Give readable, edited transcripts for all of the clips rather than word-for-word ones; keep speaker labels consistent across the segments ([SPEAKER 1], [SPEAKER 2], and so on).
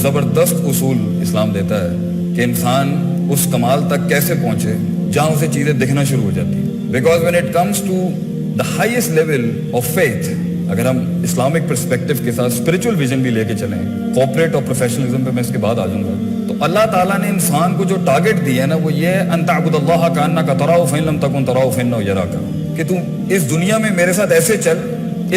[SPEAKER 1] زبردست اصول اسلام دیتا ہے کہ انسان اس کمال تک کیسے پہنچے جہاں اسے چیزیں دکھنا شروع ہو جاتی ہیں. Because when it comes to the highest level of faith, اگر ہم اسلامک پرسپیکٹو کے ساتھ اسپرچول ویژن بھی لے کے چلیں, کارپوریٹ اور پروفیشنلزم پہ میں اس کے بعد آ جاؤں گا, تو اللہ تعالیٰ نے انسان کو جو ٹارگٹ دیا ہے نا وہ یہ ہے ان تعبد اللہ کانک تراہ فإن لم تکن تراہ فإنہ یراک, کہ تو اس دنیا میں میرے ساتھ ایسے چل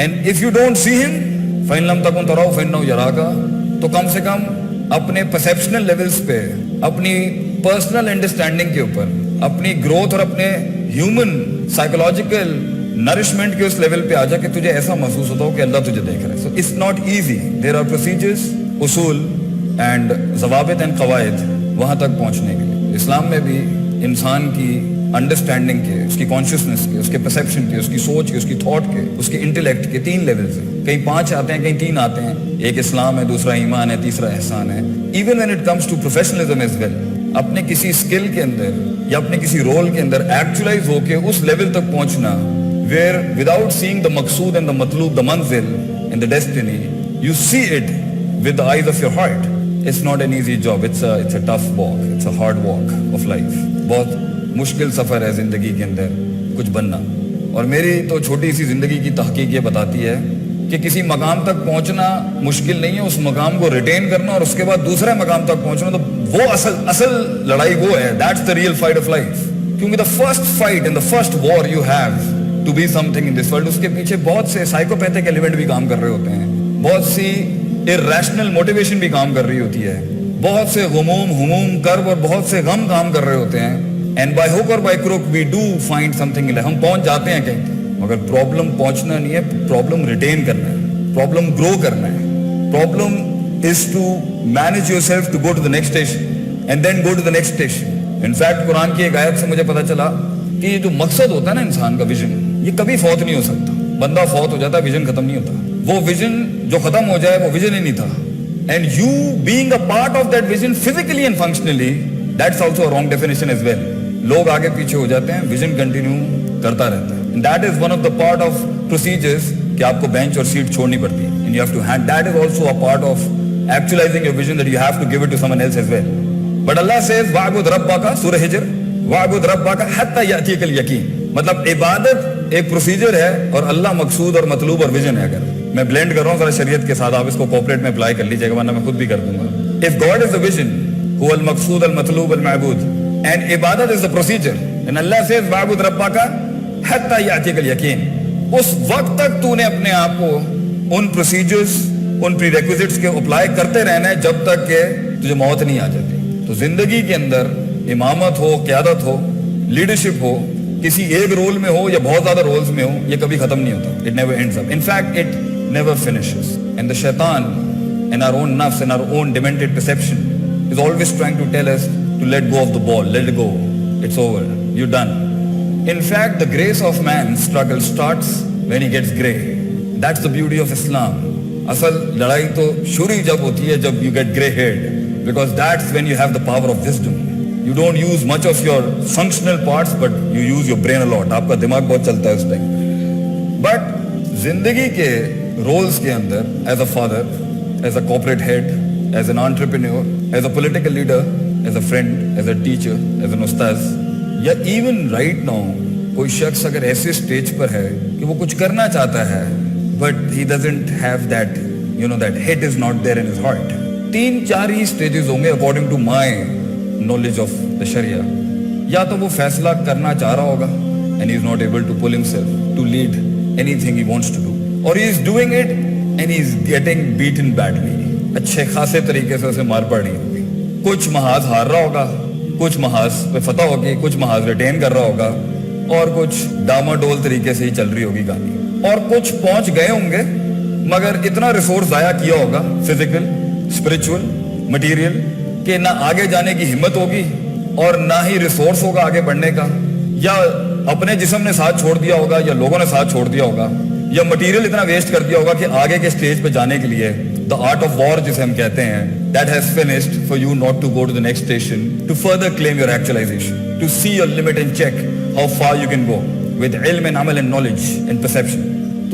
[SPEAKER 1] and if you don't see ہم فإن لم تکن تراہ فإنہ یراک, تو کم سے کم اپنے پرسیپشنل لیولز پہ, اپنی پرسنل انڈرسٹینڈنگ کے اوپر, اپنی گروتھ اور اپنے ہیومن سائیکولوجیکل نرشمنٹ کے اس لیول پہ آ جا کہ تجھے ایسا محسوس ہوتا ہو کہ اللہ تجھے دیکھ رہا ہے. So it's not easy, there are procedures, اصول اینڈ ضوابط اینڈ قواعد وہاں تک پہنچنے کے لیے. اسلام میں بھی انسان کی انڈرسٹینڈنگ کے, اس کی کانشیسنس کے, اس کے پرسیپشن کے, اس کی سوچ کے, اس کی تھاٹ کے, اس کے انٹلیکٹ کے 3 لیولز ہیں. کہیں 5 آتے ہیں, کہیں 3 آتے ہیں. ایک اسلام ہے, دوسرا ایمان ہے, تیسرا احسان ہے. Even when it comes to professionalism as well, اپنے کسی اسکل کے اندر یا اپنے کسی رول کے اندر ایکچولائز ہو کے اس لیول تک پہنچنا where without seeing the Maqsood and the مطلوب, the منزل and the destiny, you see it with the eyes of your heart. It's not an easy job, it's a tough walk, it's a hard walk of life. بہت مشکل سفر ہے زندگی کے اندر کچھ بننا. اور میری تو چھوٹی سی زندگی کی تحقیق یہ بتاتی ہے کہ کسی مقام تک پہنچنا مشکل نہیں ہے, اس مقام کو ریٹین کرنا اور اس کے بعد دوسرے مقام تک پہنچنا, تو وہ اصل لڑائی وہ ہے. That's the real fight of life. کیونکہ the first fight and the first war you have to be something in this world, اس کے پیچھے بہت سے سائیکوپیتھک ایلیمنٹ بھی کام کر رہے ہوتے ہیں, بہت سی irrational موٹیویشن بھی کام کر رہی ہوتی ہے, بہت سے ہموم کرب اور بہت سے غم کام کر رہے ہوتے ہیں. And by hook or by crook we do find something in life. ہم پہنچ جاتے ہیں کہیں, مگر پرابلم پہنچنا نہیں ہے, پرابلم ریٹین کرنا ہے, پرابلم گرو کرنا ہے. Problem is to manage yourself to go to the next station and then go to the next station. In fact قرآن کی ایک آیت سے مجھے پتا چلا کہ یہ جو مقصد ہوتا ہے نا انسان کا, ویژن, یہ کبھی فوت نہیں ہو سکتا. بندہ فوت ہو جاتا ہے, ویژن ختم نہیں ہوتا. وہ ویژن جو ختم ہو جائے وہ ویژن ہی نہیں تھا. And you being a part of that vision physically and functionally, that's also a wrong definition as well. لوگ آگے پیچھے ہو جاتے ہیں, ویژن کنٹینیو کرتا رہتا ہے. And that is one of the part of procedures کہ آپ کو بینچ اور سیٹ چھوڑنی پڑتی ہے. And you have to hand, that is also a part of actualizing your vision, that you have to give it to someone else as well. But Allah says وَعْبُدْ رَبَّكَ, سورہ ہجر, وَعْبُدْ رَبَّكَ حَتَّى يَأْتِيَكَ الْيَقِينُ. مطلب عبادت ایک پروسیجر ہے اور اللہ مقصود اور مطلوب اور ویژن ہے. اگر میں بلینڈ کر رہا ہوں ذرا شریعت کے ساتھ, آپ اس کو کوپریٹ میں اپلائی کر لیجیے گا, ورنہ میں خود بھی کر دوں گا. If God is the vision, هو المقصود المطلوب المعبود, and عبادت is the procedure, and Allah says وَعْبُدْ رَبَّكَ حَتَّى يَأْتِيَكَ الْيَقِينُ, اس وقت تک تو نے اپنے آپ کو ان پروسیجرز, ان پری ریکوزٹس کے اپلائی کرتے رہنا ہے جب تک کہ تجھے موت نہیں آ جاتی. تو زندگی کے اندر امامت ہو, قیادت ہو, لیڈرشپ ہو, کسی ایک رول میں ہو یا بہت زیادہ رولز میں ہو, یہ کبھی ختم نہیں ہوتا. It never ends up. In fact, it never finishes. And the shaitan and our own nafs and our own demented perception is always trying to tell us to let go of the ball, let it go, it's over, you're done. In fact, the grace of man's struggle starts when he gets gray. That's the beauty of Islam. اصل لڑائی تو شروع جب ہوتی ہے جب you get gray haired, because that's when you have the power of wisdom. You don't use much of your functional parts, but you use your brain a lot. آپ کا دماغ بہت چلتا ہے اس ٹائم. But زندگی کے رولز کے اندر, as a father, as a corporate head, as an entrepreneur, as a political leader, as a friend, as a teacher, as an ustaz, یا even right now کوئی شخص اگر ایسے اسٹیج پر ہے کہ وہ کچھ کرنا چاہتا ہے, but he doesn't have that, you know, that hit is not there in his heart. 3-4 he stages ہوں گے according to my knowledge of the Sharia. یا تو وہ فیصلہ کرنا چاہ رہا ہوگا and he is not able to pull himself to lead anything he wants to do, or he is doing it and he is getting beaten badly. اچھے خاصے طریقے سے اسے مار پڑ رہی ہوگی. کچھ محاذ ہار رہا ہوگا, کچھ محاذ پہ فتح ہوگی, کچھ محاذ ریٹین کر رہا ہوگا, اور کچھ ڈاماڈول طریقے سے ہی چل رہی ہوگی گاڑی, اور کچھ پہنچ گئے ہوں گے مگر اتنا ریسورس ضائع کیا ہوگا, فزیکل, اسپرچول, مٹیریل, کہ نہ آگے جانے کی ہمت ہوگی اور نہ ہی ریسورس ہوگا آگے بڑھنے کا, یا اپنے جسم نے ساتھ چھوڑ دیا ہوگا یا لوگوں نے ساتھ چھوڑ دیا ہوگا, یا مٹیریل اتنا ویسٹ کر دیا ہوگا کہ آگے کے سٹیج پہ جانے کے لیے the art of war جسے ہم کہتے ہیں, that has finished for you not to go to the next station to further claim your actualization, to see your limit and check how far you can go with ilm and amal and knowledge and perception.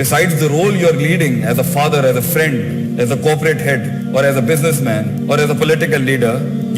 [SPEAKER 1] Besides the role you are leading as a father, as a friend, as a corporate head, or as a businessman, or as a political leader,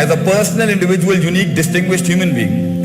[SPEAKER 1] as a personal, individual, unique, distinguished human being,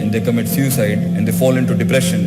[SPEAKER 1] and they commit suicide, and they fall into depression,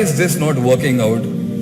[SPEAKER 1] is this not working out?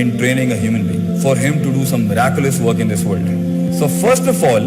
[SPEAKER 1] in training a human being for him to do some miraculous work in this world. So first of all,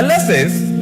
[SPEAKER 1] Allah says